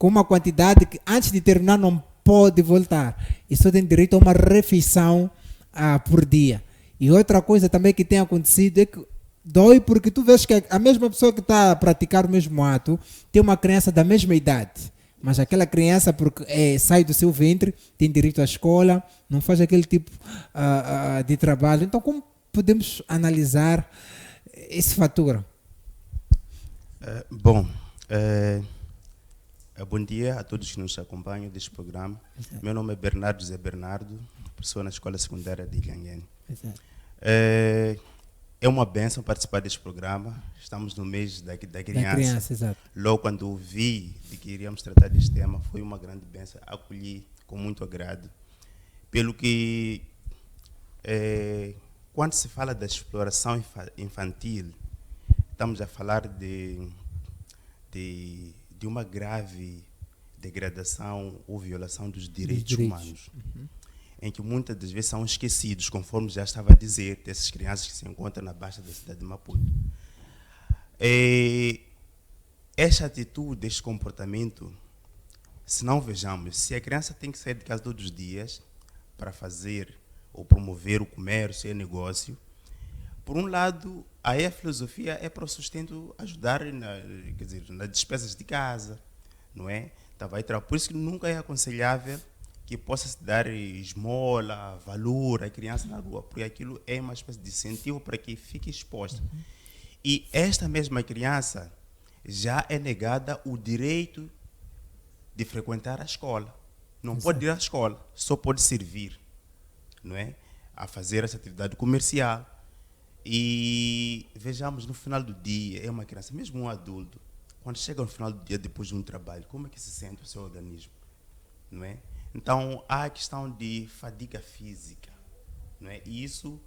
com uma quantidade que antes de terminar não pode voltar. E só tem direito a uma refeição por dia. E outra coisa também que tem acontecido é que dói porque tu vês que a mesma pessoa que está a praticar o mesmo ato tem uma criança da mesma idade. Mas aquela criança, porque sai do seu ventre, tem direito à escola, não faz aquele tipo de trabalho. Então, como podemos analisar esse fator? Bom dia a todos que nos acompanham deste programa. Meu nome é Bernardo Zé Bernardo, professor na Escola Secundária de Ilhanguene. É uma bênção participar deste programa. Estamos no mês da criança. Exato. Logo quando ouvi de que iríamos tratar deste tema, foi uma grande bênção. Acolhi com muito agrado. Pelo que, quando se fala da exploração infantil, estamos a falar de uma grave degradação ou violação dos direitos humanos. Em que muitas das vezes são esquecidos, conforme já estava a dizer, dessas crianças que se encontram na baixa da cidade de Maputo. Esta atitude, este comportamento, se não vejamos, se a criança tem que sair de casa todos os dias para fazer ou promover o comércio e o negócio, por um lado, aí a filosofia é para o sustento ajudar nas despesas de casa, não é? Então, por isso que nunca é aconselhável que possa se dar esmola, valor à criança na rua, porque aquilo é uma espécie de incentivo para que fique exposta. E esta mesma criança já é negada o direito de frequentar a escola. Não pode ir à escola, só pode servir, não é? A fazer essa atividade comercial. E vejamos, no final do dia, é uma criança, mesmo um adulto, quando chega no final do dia, depois de um trabalho, como é que se sente o seu organismo, não é? Então, há a questão de fadiga física, não é? E isso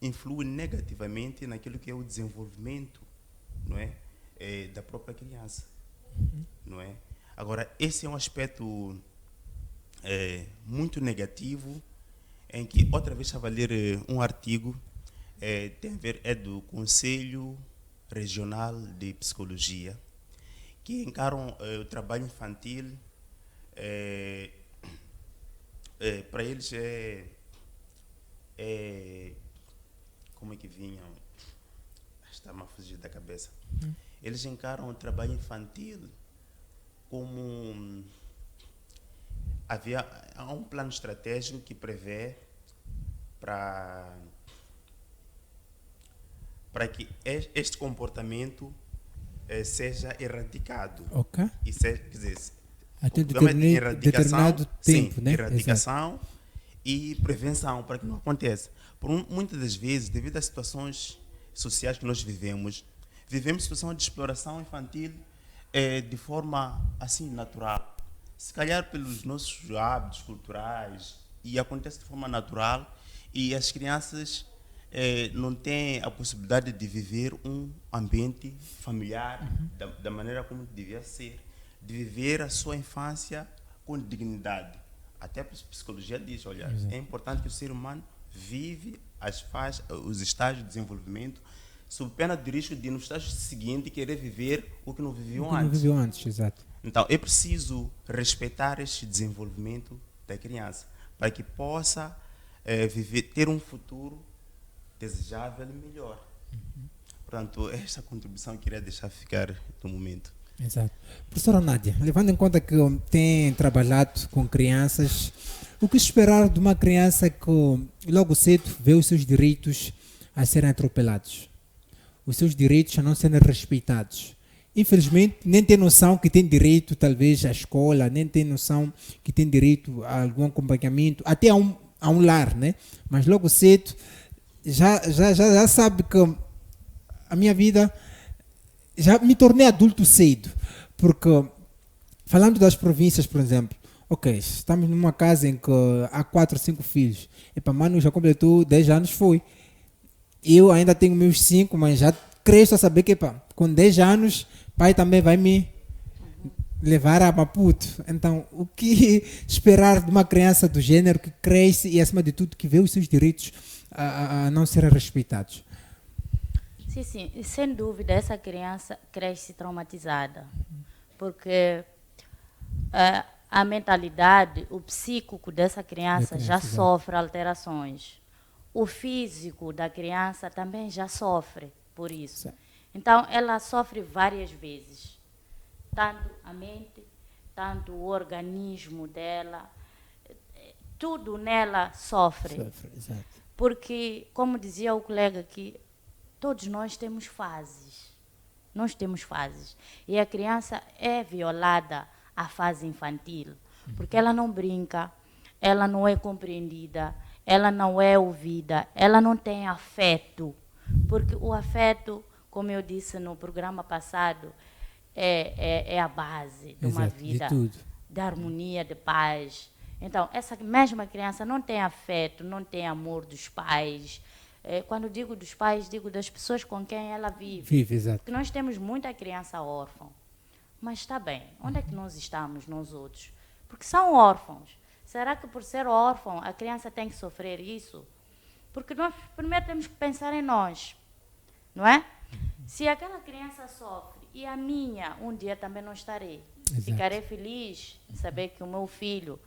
influi negativamente naquilo que é o desenvolvimento, não é? Da própria criança, não é? Agora, esse é um aspecto muito negativo, em que, outra vez, estava a ler um artigo, tem a ver, é do Conselho Regional de Psicologia, que encaram o trabalho infantil. Para eles como é que vinham? Está-me a fugir da cabeça. Eles encaram o trabalho infantil como há um plano estratégico que prevê para que este comportamento seja erradicado. Ok. E quer dizer, até determinado tempo, sim, né? erradicação. Exato. E prevenção, para que não aconteça. Muitas das vezes, devido às situações sociais que nós vivemos situação de exploração infantil de forma assim natural. Se calhar pelos nossos hábitos culturais, e acontece de forma natural, e as crianças não têm a possibilidade de viver um ambiente familiar da maneira como devia ser, de viver a sua infância com dignidade. Até a psicologia diz, olha, é importante que o ser humano vive os estágios de desenvolvimento sob pena de risco de, no estágio seguinte, querer viver o que não viveu antes. Não viveu antes, exato. Então, é preciso respeitar este desenvolvimento da criança para que possa ter um futuro desejável e melhor. Portanto, esta contribuição eu queria deixar ficar no momento. Exato. Professora Nádia, levando em conta que tem trabalhado com crianças, o que esperar de uma criança que logo cedo vê os seus direitos a serem atropelados? Os seus direitos a não serem respeitados? Infelizmente, nem tem noção que tem direito, talvez, à escola, nem tem noção que tem direito a algum acompanhamento, até a um lar, né? Mas logo cedo já sabe que a minha vida... Já me tornei adulto cedo, porque, falando das províncias, por exemplo, ok, estamos numa casa em que há 4 ou 5 filhos. Epa, mano, já completou 10 anos, foi. Eu ainda tenho meus 5, mas já cresço a saber que, epa, com 10 anos, pai também vai me levar a Maputo. Então, o que esperar de uma criança do gênero que cresce e, acima de tudo, que vê os seus direitos a não serem respeitados? Sim, sem dúvida, essa criança cresce traumatizada. porque a mentalidade, o psíquico dessa criança já sofre alterações. O físico da criança também já sofre por isso. Então, ela sofre várias vezes. Tanto a mente, tanto o organismo dela, tudo nela sofre. Exato. Porque, como dizia o colega aqui, todos nós temos fases. Nós temos fases. E a criança é violada à fase infantil, porque ela não brinca, ela não é compreendida, ela não é ouvida, ela não tem afeto. Porque o afeto, como eu disse no programa passado, é a base de uma vida, de harmonia, de paz. Então, essa mesma criança não tem afeto, não tem amor dos pais. Quando digo dos pais, digo das pessoas com quem ela vive. Exato. Porque nós temos muita criança órfã. Mas está bem, onde é que nós estamos, nós outros? Porque são órfãos. Será que por ser órfão a criança tem que sofrer isso? Porque nós primeiro temos que pensar em nós, não é? Se aquela criança sofre e a minha um dia também não estarei, ficarei feliz de saber que o meu filho,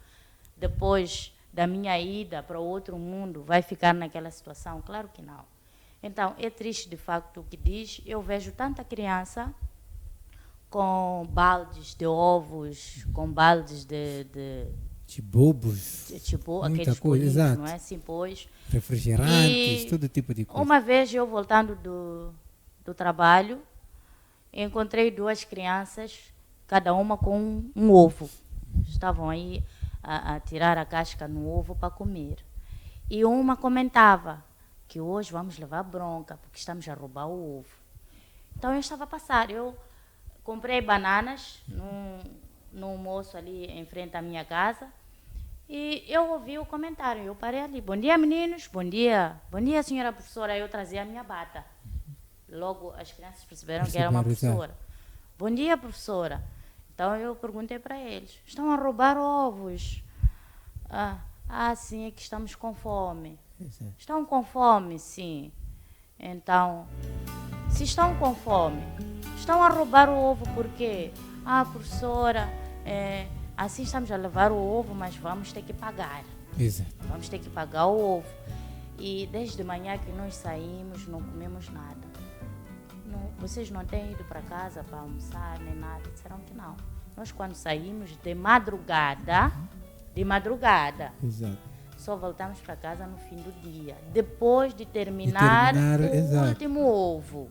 depois da minha ida para outro mundo, vai ficar naquela situação? Claro que não. Então, é triste de facto o que diz. Eu vejo tanta criança com baldes de ovos, com baldes de bobos, aqueles bolinhos, não é? Sim, pois. Refrigerantes, todo tipo de coisa. Uma vez eu voltando do trabalho, encontrei duas crianças, cada uma com um ovo. Estavam aí a tirar a casca no ovo para comer. E uma comentava que hoje vamos levar bronca, porque estamos a roubar o ovo. Então eu estava a passar, eu comprei bananas num almoço ali em frente à minha casa e eu ouvi o comentário. Eu parei ali. Bom dia, meninos. Bom dia. Bom dia, senhora professora. Eu trazia a minha bata. Logo as crianças perceberam que era uma professora. Bom dia, professora. Então eu perguntei para eles. Estão a roubar ovos? Sim, é que estamos com fome. Estão com fome, sim. Então, se estão com fome, estão a roubar o ovo por quê? Professora, assim estamos a levar o ovo, mas vamos ter que pagar. Exato. Vamos ter que pagar o ovo. E desde manhã que nós saímos, não comemos nada. Vocês não têm ido para casa para almoçar, nem nada? Disseram que não. Nós quando saímos de madrugada, Exato, só voltamos para casa no fim do dia, depois de terminar o último ovo.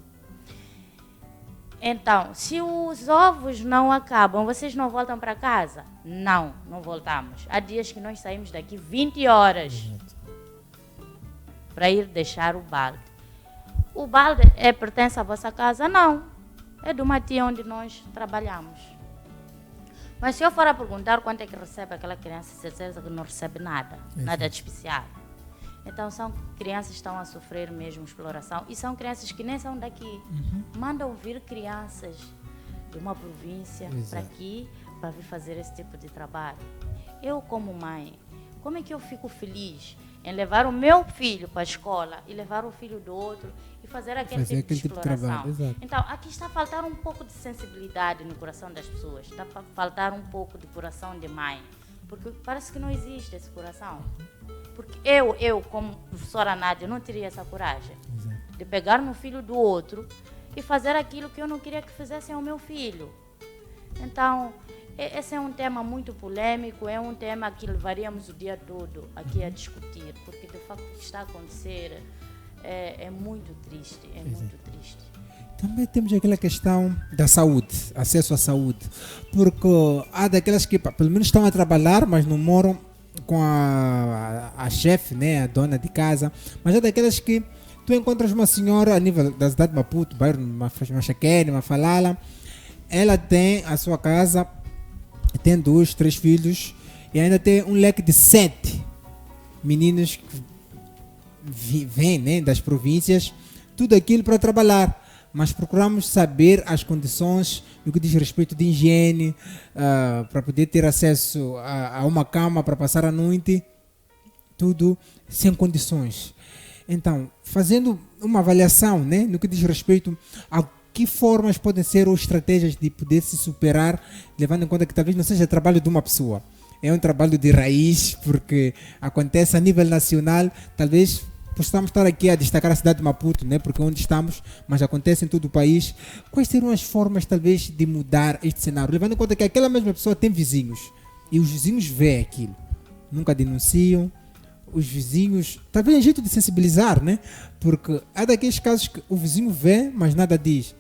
Então, se os ovos não acabam, vocês não voltam para casa? Não, não voltamos. Há dias que nós saímos daqui 20 horas para ir deixar o balde. O balde pertence à vossa casa? Não, é de uma tia onde nós trabalhamos. Mas se eu for a perguntar quanto é que recebe aquela criança, certeza que não recebe nada, nada de especial. Então são crianças que estão a sofrer mesmo exploração e são crianças que nem são daqui. Mandam vir crianças de uma província para aqui para vir fazer esse tipo de trabalho. Eu como mãe, como é que eu fico feliz em levar o meu filho para a escola e levar o filho do outro e fazer aquele tipo de exploração? Então, aqui está a faltar um pouco de sensibilidade no coração das pessoas, está a faltar um pouco de coração de mãe, porque parece que não existe esse coração. Porque eu como professora Nádia, não teria essa coragem de pegar no filho do outro e fazer aquilo que eu não queria que fizessem ao meu filho. Então, esse é um tema muito polêmico, é um tema que levaríamos o dia todo aqui a discutir, porque de facto o que está a acontecer é muito triste, muito triste. Também temos aquela questão da saúde, acesso à saúde, porque há daquelas que pelo menos estão a trabalhar, mas não moram com a chefe, né, a dona de casa, mas há daquelas que tu encontras uma senhora a nível da cidade de Maputo, bairro Machaquene, Mafalala, ela tem a sua casa, tem 2, 3 filhos e ainda tem um leque de 7 meninos que vêm, né, das províncias, tudo aquilo para trabalhar, mas procuramos saber as condições no que diz respeito de higiene, para poder ter acesso a uma cama para passar a noite, tudo sem condições. Então, fazendo uma avaliação, né, no que diz respeito ao que formas podem ser ou estratégias de poder se superar, levando em conta que talvez não seja trabalho de uma pessoa, é um trabalho de raiz, porque acontece a nível nacional, talvez possamos estar aqui a destacar a cidade de Maputo, né? Porque é onde estamos, mas acontece em todo o país. Quais seriam as formas, talvez, de mudar este cenário? Levando em conta que aquela mesma pessoa tem vizinhos, e os vizinhos veem aquilo, nunca denunciam, os vizinhos, talvez é jeito de sensibilizar, né? Porque há daqueles casos que o vizinho vê, mas nada diz.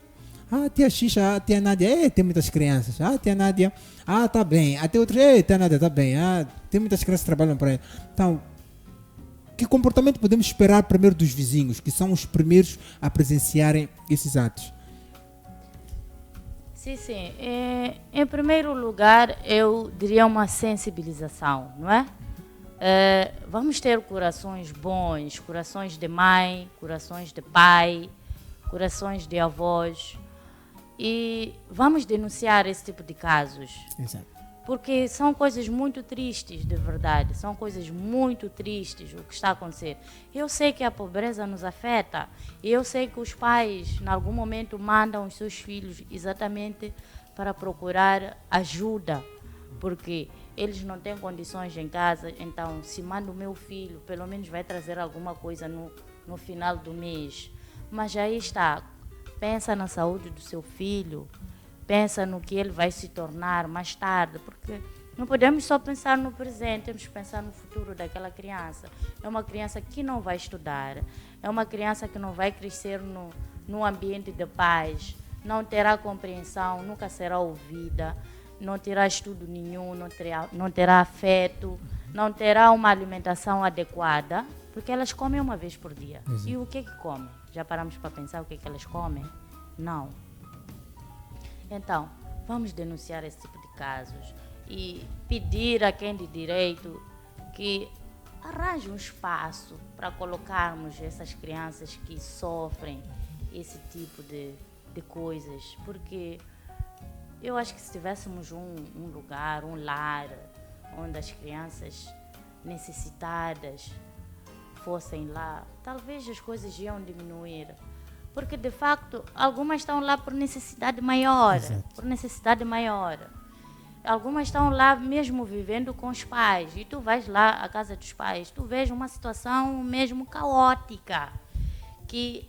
Ah, tia Xixa, ah, tia Nádia, tem muitas crianças. Ah, tia Nádia, tá bem. Até outros, tia Nádia, tá bem. Ah, tem muitas crianças que trabalham para ele. Então, que comportamento podemos esperar primeiro dos vizinhos, que são os primeiros a presenciarem esses atos? Sim. Em primeiro lugar, eu diria uma sensibilização, não é? Vamos ter corações bons, corações de mãe, corações de pai, corações de avós, e vamos denunciar esse tipo de casos. Exato. Porque são coisas muito tristes, de verdade. São coisas muito tristes o que está a acontecer. Eu sei que a pobreza nos afeta. E eu sei que os pais, em algum momento, mandam os seus filhos exatamente para procurar ajuda. Porque eles não têm condições em casa. Então, se manda o meu filho, pelo menos vai trazer alguma coisa no final do mês. Mas aí está. Pensa na saúde do seu filho. Pensa no que ele vai se tornar mais tarde, porque não podemos só pensar no presente, temos que pensar no futuro daquela criança. É uma criança que não vai estudar, é uma criança que não vai crescer no ambiente de paz, não terá compreensão, nunca será ouvida, não terá estudo nenhum, não terá afeto, não terá uma alimentação adequada, porque elas comem uma vez por dia. Exato. E o que comem? Já paramos para pensar o que elas comem? Não. Então, vamos denunciar esse tipo de casos e pedir a quem de direito que arranje um espaço para colocarmos essas crianças que sofrem esse tipo de coisas, porque eu acho que se tivéssemos um lugar, um lar, onde as crianças necessitadas fossem lá, talvez as coisas iam diminuir. Porque, de facto, algumas estão lá por necessidade maior. Exato. Por necessidade maior. Algumas estão lá mesmo vivendo com os pais. E tu vais lá à casa dos pais, tu vês uma situação mesmo caótica. Que,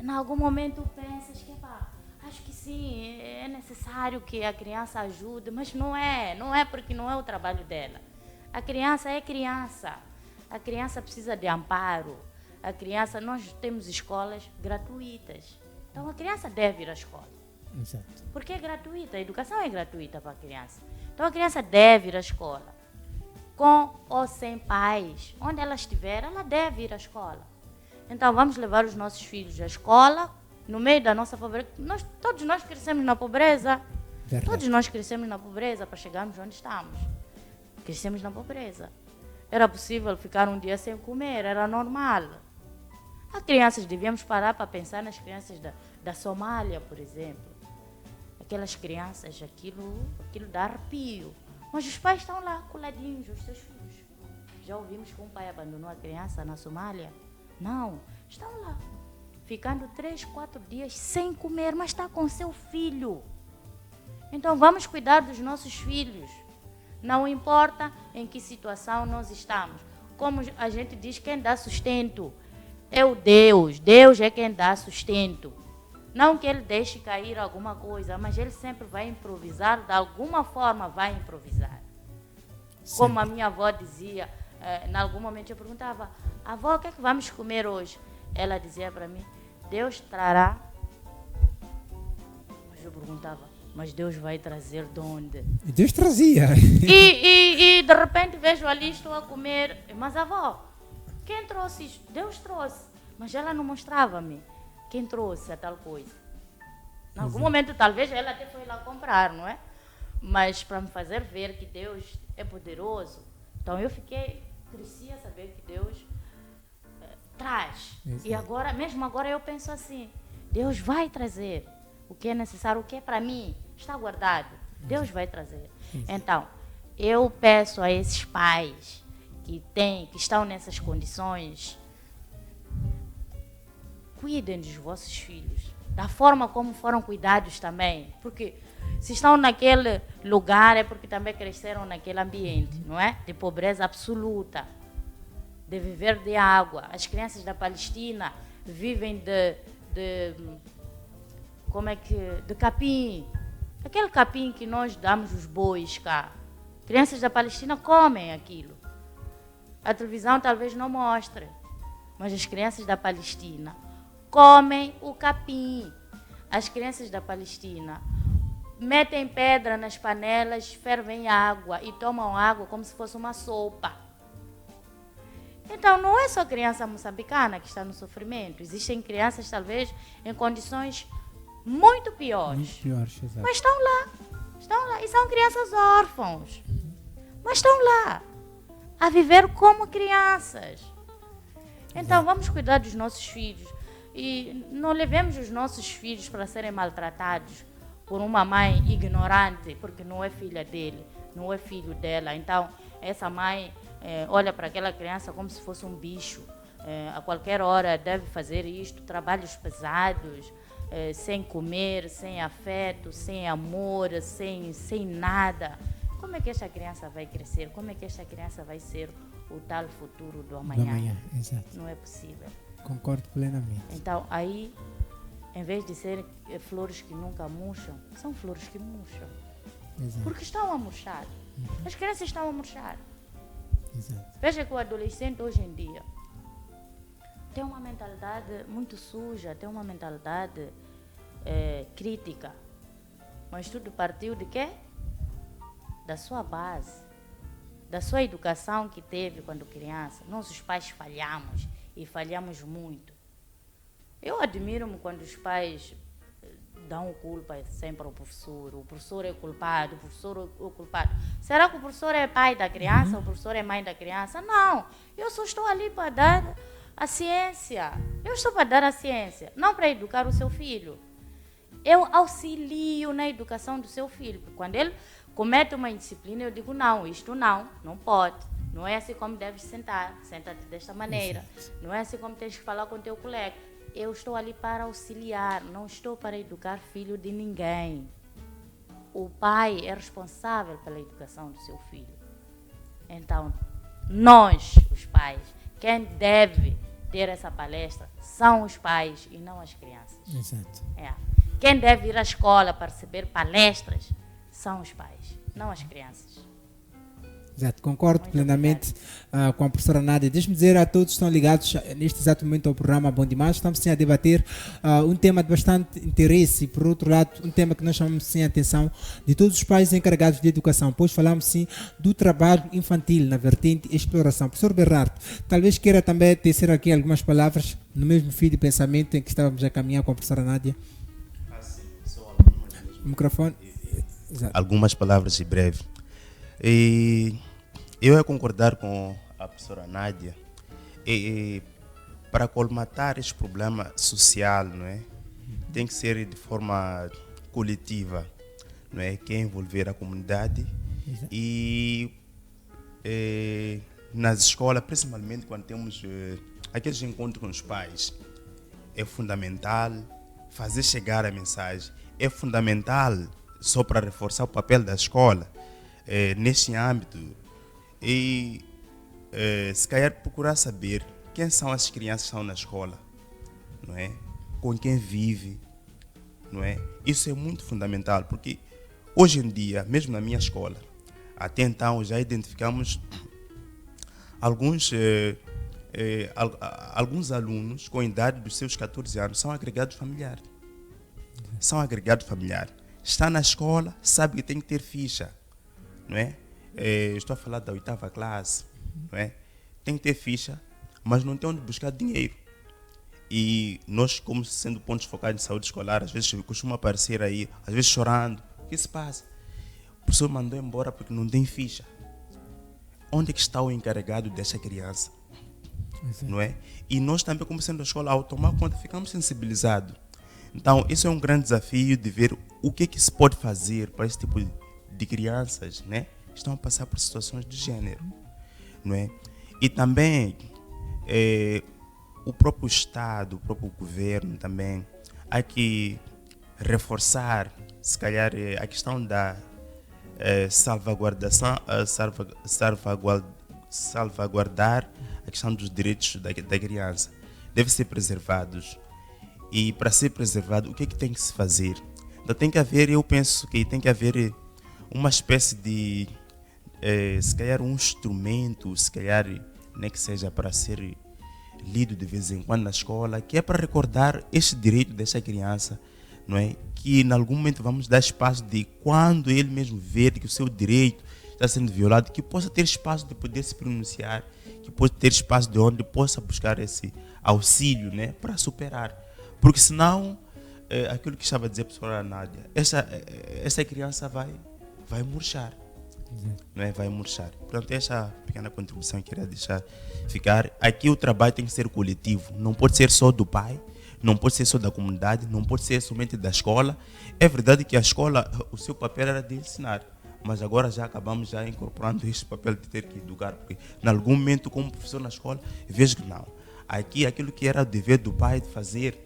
em algum momento, pensas que, acho que sim, é necessário que a criança ajude. Mas não é porque não é o trabalho dela. A criança é criança. A criança precisa de amparo. A criança, nós temos escolas gratuitas. Então, a criança deve ir à escola. Exato. Porque é gratuita, a educação é gratuita para a criança. Então, a criança deve ir à escola. Com ou sem pais, onde ela estiver, ela deve ir à escola. Então, vamos levar os nossos filhos à escola, no meio da nossa pobreza. Todos nós crescemos na pobreza. Verdade. Todos nós crescemos na pobreza para chegarmos onde estamos. Crescemos na pobreza. Era possível ficar um dia sem comer, era normal. As crianças, devíamos parar para pensar nas crianças da Somália, por exemplo. Aquelas crianças, aquilo dá arrepio. Mas os pais estão lá, coladinhos, os seus filhos. Já ouvimos que um pai abandonou a criança na Somália? Não, estão lá, ficando 3, 4 dias sem comer, mas está com seu filho. Então vamos cuidar dos nossos filhos. Não importa em que situação nós estamos. Como a gente diz, quem dá sustento é o Deus. Deus é quem dá sustento. Não que ele deixe cair alguma coisa, mas ele sempre vai improvisar, de alguma forma vai improvisar. Sempre. Como a minha avó dizia, em algum momento eu perguntava, avó, o que é que vamos comer hoje? Ela dizia para mim, Deus trará. Mas eu perguntava, mas Deus vai trazer de onde? Deus trazia. E de repente vejo ali, estou a comer, mas avó, quem trouxe isto? Deus trouxe. Mas ela não mostrava-me quem trouxe a tal coisa. Em algum momento, talvez, ela até foi lá comprar, não é? Mas para me fazer ver que Deus é poderoso. Então eu cresci a saber que Deus traz. Exato. E agora, mesmo agora eu penso assim, Deus vai trazer o que é necessário, o que é para mim, está guardado. Deus vai trazer. Então, eu peço a esses pais que estão nessas condições, cuidem dos vossos filhos. da forma como foram cuidados também. Porque se estão naquele lugar é porque também cresceram naquele ambiente, não é? De pobreza absoluta, de viver de água. As crianças da Palestina vivem de capim. Aquele capim que nós damos os bois cá. Crianças da Palestina comem aquilo. A televisão talvez não mostre, mas as crianças da Palestina comem o capim. As crianças da Palestina metem pedra nas panelas, fervem água e tomam água como se fosse uma sopa. Então, não é só criança moçambicana que está no sofrimento. Existem crianças, talvez, em condições muito piores. Muito piores, exato. Mas estão lá. E são crianças órfãos. Mas estão lá, a viver como crianças. Então, vamos cuidar dos nossos filhos. E não levemos os nossos filhos para serem maltratados por uma mãe ignorante, porque não é filha dele, não é filho dela. Então, essa mãe olha para aquela criança como se fosse um bicho. A qualquer hora deve fazer isto, trabalhos pesados, sem comer, sem afeto, sem amor, sem nada. Como é que esta criança vai crescer? Como é que esta criança vai ser o tal futuro do amanhã? Exato. Não é possível. Concordo plenamente. Então, aí, em vez de serem flores que nunca murcham, são flores que murcham. Exato. Porque estão a murchar. As crianças estão a murchar. Exato. Veja que o adolescente hoje em dia tem uma mentalidade muito suja, tem uma mentalidade crítica. Mas tudo partiu de quê? Da sua base, da sua educação que teve quando criança. Nós, os pais, falhamos e falhamos muito. Eu admiro-me quando os pais dão culpa sempre ao professor. O professor é culpado, o professor é o culpado. Será que o professor é pai da criança, o professor é mãe da criança? Não, eu só estou ali para dar a ciência. Eu estou para dar a ciência, não para educar o seu filho. Eu auxilio na educação do seu filho. Quando ele comete uma indisciplina, eu digo, não, isto não pode. Não é assim como deves sentar, senta-te desta maneira. Não é assim como tens que falar com o teu colega. Eu estou ali para auxiliar, não estou para educar filho de ninguém. O pai é responsável pela educação do seu filho. Então, nós, os pais, quem deve ter essa palestra são os pais e não as crianças. Exato. Quem deve ir à escola para receber palestras são os pais, não as crianças. Exato, concordo Muito plenamente com a professora Nádia. Deixe-me dizer a todos que estão ligados neste exato momento ao programa Bom Demais. Estamos sim a debater um tema de bastante interesse e, por outro lado, um tema que nós chamamos sim a atenção de todos os pais encarregados de educação, pois falamos sim do trabalho infantil na vertente exploração. Professor Bernardo, talvez queira também tecer aqui algumas palavras no mesmo fio de pensamento em que estávamos a caminhar com a professora Nádia. O microfone. Exato. Algumas palavras em breve. E eu ia concordar com a professora Nádia. Para colmatar este problema social, não é? Tem que ser de forma coletiva, não é? Que é envolver a comunidade. Exato. E nas escolas, principalmente quando temos aqueles encontros com os pais, é fundamental fazer chegar a mensagem. É fundamental, só para reforçar o papel da escola, neste âmbito, e se calhar procurar saber quem são as crianças que estão na escola, não é? Com quem vive, não é? Isso é muito fundamental, porque hoje em dia, mesmo na minha escola, até então já identificamos alguns alunos com a idade dos seus 14 anos são agregados familiares. São agregados familiares. Está na escola, sabe que tem que ter ficha, não é? Estou a falar da 8ª classe, não é? Tem que ter ficha, mas não tem onde buscar dinheiro. E nós, como sendo pontos focais de saúde escolar, às vezes costuma aparecer aí, às vezes chorando. O que se passa? O professor mandou embora porque não tem ficha. Onde é que está o encarregado dessa criança? Não é? E nós também, como sendo a escola, ao tomar conta, ficamos sensibilizados. Então, isso é um grande desafio de ver o que se pode fazer para esse tipo de crianças, né? Que estão a passar por situações de gênero, não é? E também o próprio Estado, o próprio governo também, há que reforçar, se calhar, a questão da salvaguardação, salvaguardar a questão dos direitos da criança. Devem ser preservados. E para ser preservado, o que é que tem que se fazer? Então tem que haver, eu penso que tem que haver uma espécie de, se calhar um instrumento, se calhar nem que seja para ser lido de vez em quando na escola, que é para recordar este direito desta criança, não é? Que em algum momento vamos dar espaço de, quando ele mesmo ver que o seu direito está sendo violado, que possa ter espaço de poder se pronunciar, que possa ter espaço de onde possa buscar esse auxílio, né, para superar. Porque senão, aquilo que estava a dizer a professora Nádia, essa criança vai murchar. Não é? Vai murchar. Portanto, essa pequena contribuição que eu queria deixar ficar. Aqui o trabalho tem que ser coletivo. Não pode ser só do pai, não pode ser só da comunidade, não pode ser somente da escola. É verdade que a escola, o seu papel era de ensinar, mas agora já acabamos já incorporando este papel de ter que educar, porque em algum momento, como professor na escola, vejo que não. Aqui, aquilo que era o dever do pai de fazer,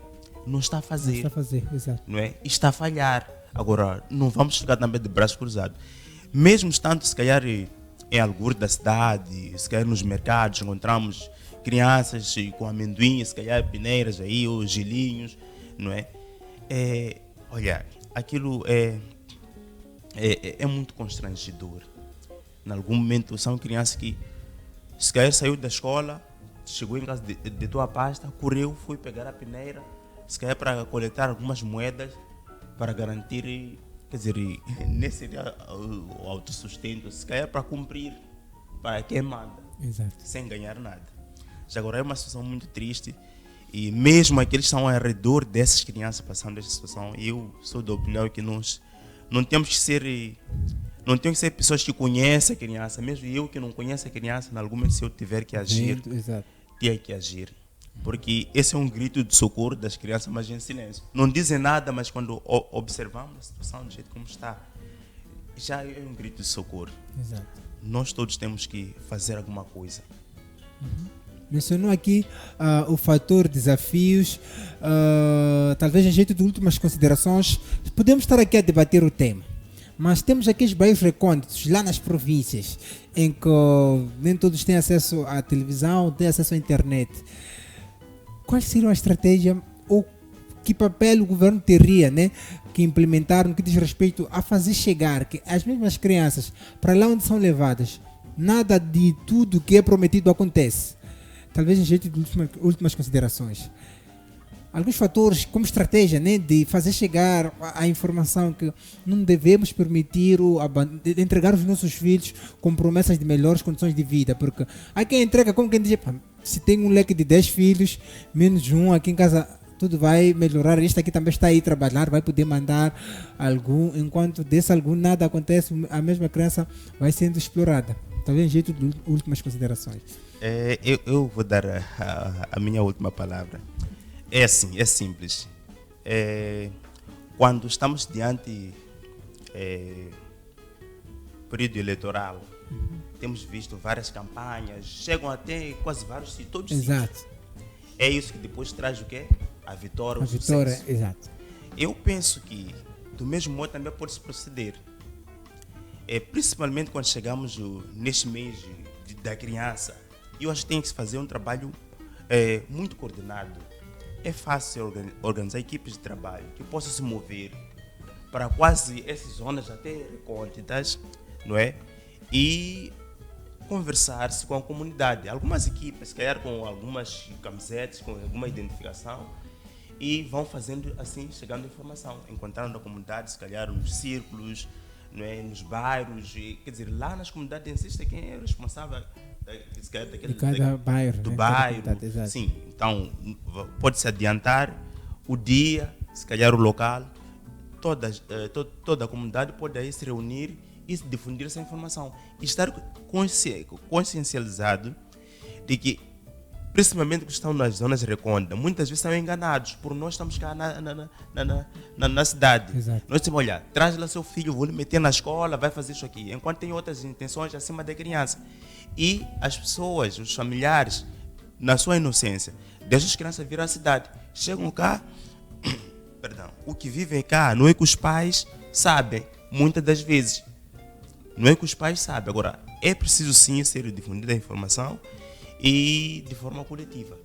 não está a fazer. Está a fazer, exato. Não é? Está a falhar. Agora, não vamos ficar também de braços cruzados. Mesmo estando, se calhar, em algures da cidade, se calhar nos mercados, encontramos crianças com amendoim, se calhar pineiras aí, ou gelinhos, não é? Olha, aquilo é muito constrangedor. Em algum momento, são crianças que, se calhar, saiu da escola, chegou em casa de tua pasta, correu, foi pegar a peneira, se calhar para coletar algumas moedas, para garantir, quer dizer, nesse seria o autossustento, se calhar para cumprir, para quem manda, Exato. sem ganhar nada. Já agora é uma situação muito triste, e mesmo aqueles que estão ao redor dessas crianças passando esta situação, eu sou da opinião que nós não temos que ser pessoas que conhecem a criança. Mesmo eu que não conheço a criança, em algum momento, se eu tiver que agir, tenho que agir. Porque esse é um grito de socorro das crianças, mas em silêncio. Não dizem nada, mas quando observamos a situação do jeito como está, já é um grito de socorro. Exato. Nós todos temos que fazer alguma coisa. Mencionou aqui o fator desafios, talvez em jeito de últimas considerações, podemos estar aqui a debater o tema, mas temos aqui os bairros recônditos, lá nas províncias, em que nem todos têm acesso à televisão, têm acesso à internet. Qual seria a estratégia ou que papel o governo teria, né, que implementar no que diz respeito a fazer chegar que as mesmas crianças, para lá onde são levadas, nada de tudo que é prometido acontece? Talvez em jeito de últimas considerações. Alguns fatores como estratégia, né, de fazer chegar a informação que não devemos permitir de entregar os nossos filhos com promessas de melhores condições de vida, porque há quem entrega como quem diz, se tem um leque de 10 filhos, menos um aqui em casa, tudo vai melhorar, este aqui também está aí a trabalhar, vai poder mandar algum, enquanto desse algum nada acontece, a mesma criança vai sendo explorada. Talvez em jeito de últimas considerações. Eu vou dar a minha última palavra. É assim, é simples. Quando estamos diante período eleitoral, temos visto várias campanhas, chegam até quase vários sítios, todos os sítios. É isso que depois traz o quê? A vitória, o sucesso. Exato. Eu penso que, do mesmo modo, também pode-se proceder. Principalmente quando chegamos neste mês da criança, eu acho que tem que se fazer um trabalho muito coordenado. É fácil organizar equipes de trabalho que possam se mover para quase essas zonas até recônditas, não é? E conversar-se com a comunidade. Algumas equipes, se calhar com algumas camisetas, com alguma identificação, e vão fazendo assim, chegando informação, encontrando a comunidade, se calhar nos círculos, não é? Nos bairros, quer dizer, lá nas comunidades existe quem é responsável de cada bairro, do né? bairro. Sim, então pode-se adiantar o dia, se calhar o local, toda a comunidade pode aí se reunir e difundir essa informação. E estar consciencializado de que, principalmente que estão nas zonas recônditas, muitas vezes são enganados por nós estamos cá na cidade. Exato. Nós dizemos, olha, traz lá seu filho, vou lhe meter na escola, vai fazer isso aqui. Enquanto tem outras intenções acima da criança. E as pessoas, os familiares, na sua inocência, deixam as crianças vir à cidade. Chegam cá, Perdão, o que vivem cá não é que os pais sabem, muitas das vezes. Não é que os pais sabem. Agora, é preciso sim ser difundida a informação e de forma coletiva.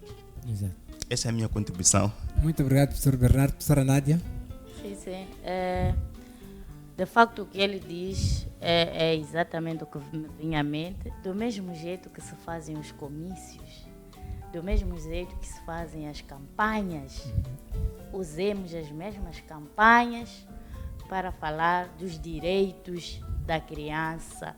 Exato. Essa é a minha contribuição. Muito obrigado, professor Bernardo. Professora Nádia. Sim, sim. De facto, o que ele diz é exatamente o que me vinha à mente. Do mesmo jeito que se fazem os comícios, do mesmo jeito que se fazem as campanhas, usemos as mesmas campanhas para falar dos direitos da criança.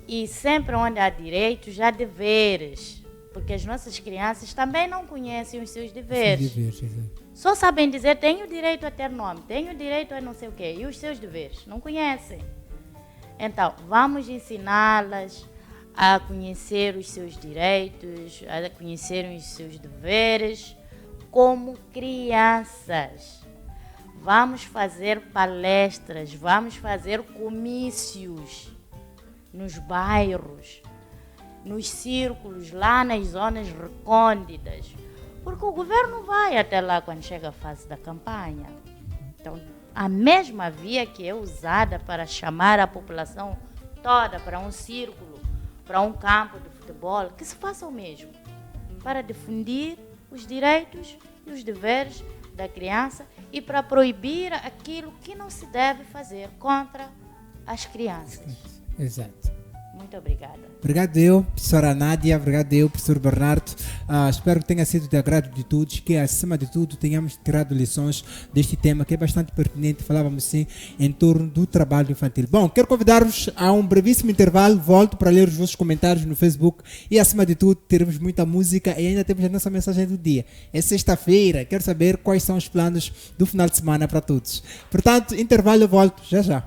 E sempre onde há direitos, há deveres. Porque as nossas crianças também não conhecem os seus deveres. Só sabem dizer, tenho direito a ter nome, tenho direito a não sei o quê. E os seus deveres? Não conhecem. Então, vamos ensiná-las a conhecer os seus direitos, a conhecerem os seus deveres como crianças. Vamos fazer palestras, vamos fazer comícios nos bairros, nos círculos, lá nas zonas recônditas, porque o governo vai até lá quando chega a fase da campanha. Então, a mesma via que é usada para chamar a população toda para um círculo, para um campo de futebol, que se faça o mesmo, para difundir os direitos e os deveres da criança e para proibir aquilo que não se deve fazer contra as crianças. Exato. Muito obrigada. Obrigado eu, professora Nádia, obrigado eu, professor Bernardo. Espero que tenha sido de agrado de todos, que acima de tudo tenhamos tirado lições deste tema que é bastante pertinente. Falávamos sim em torno do trabalho infantil. Bom, quero convidar-vos a um brevíssimo intervalo, volto para ler os vossos comentários no Facebook e acima de tudo teremos muita música e ainda temos a nossa mensagem do dia. É sexta-feira, quero saber quais são os planos do final de semana para todos. Portanto, intervalo, eu volto já já.